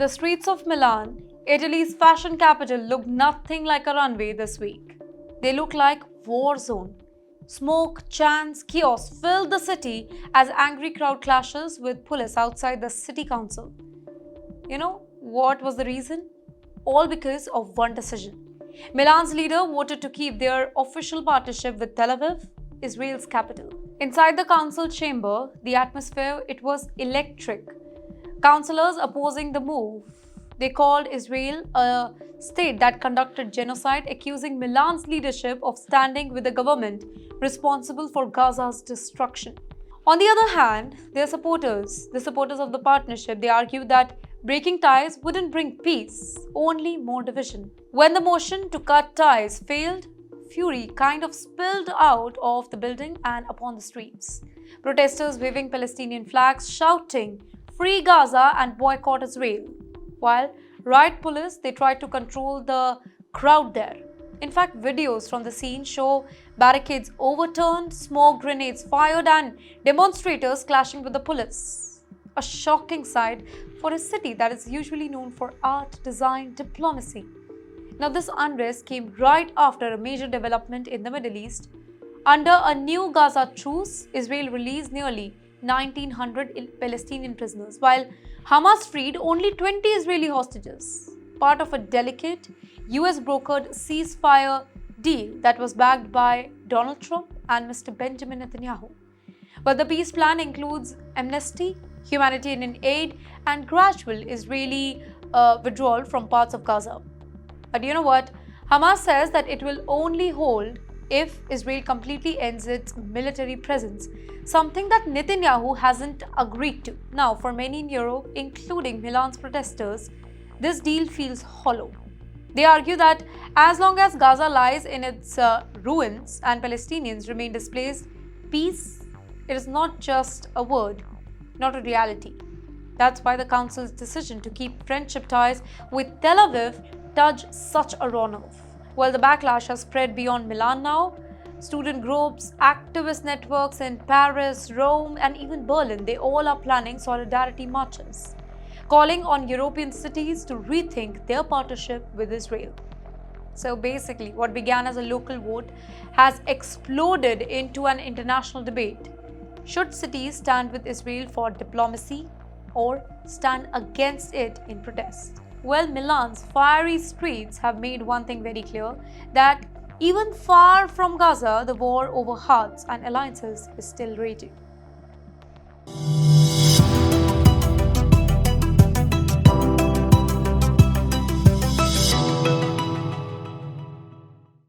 The streets of Milan, Italy's fashion capital, look nothing like a runway this week. They look like war zone. Smoke, chants, chaos filled the city as angry crowd clashes with police outside the city council. You know what was the reason? All because of one decision. Milan's leader voted to keep their official partnership with Tel Aviv, Israel's capital. Inside the council chamber, the atmosphere it was electric. Councillors opposing the move. They called Israel a state that conducted genocide, accusing Milan's leadership of standing with the government responsible for Gaza's destruction. On the other hand, the supporters of the partnership, they argued that breaking ties wouldn't bring peace, only more division. When the motion to cut ties failed, fury kind of spilled out of the building and upon the streets. Protesters waving Palestinian flags, shouting, "Free Gaza and boycott Israel," while riot police they tried to control the crowd there. In fact, videos from the scene show barricades overturned, smoke grenades fired, and demonstrators clashing with the police. A shocking sight for a city that is usually known for art, design, diplomacy. Now, this unrest came right after a major development in the Middle East. Under a new Gaza truce, Israel released nearly 1,900 Palestinian prisoners, while Hamas freed only 20 Israeli hostages, part of a delicate US-brokered ceasefire deal that was backed by Donald Trump and Mr. Benjamin Netanyahu. But the peace plan includes amnesty, humanitarian aid, and gradual Israeli withdrawal from parts of Gaza. But you know what? Hamas says that it will only hold if Israel completely ends its military presence, something that Netanyahu hasn't agreed to. Now, for many in Europe, including Milan's protesters, this deal feels hollow. They argue that as long as Gaza lies in its ruins and Palestinians remain displaced, peace, it is not just a word, not a reality. That's why the Council's decision to keep friendship ties with Tel Aviv touched such a raw nerve. Well, the backlash has spread beyond Milan now. Student groups, activist networks in Paris, Rome, and even Berlin, they all are planning solidarity marches, calling on European cities to rethink their partnership with Israel. So basically, what began as a local vote has exploded into an international debate. Should cities stand with Israel for diplomacy or stand against it in protest? Well, Milan's fiery streets have made one thing very clear, that even far from Gaza, the war over hearts and alliances is still raging.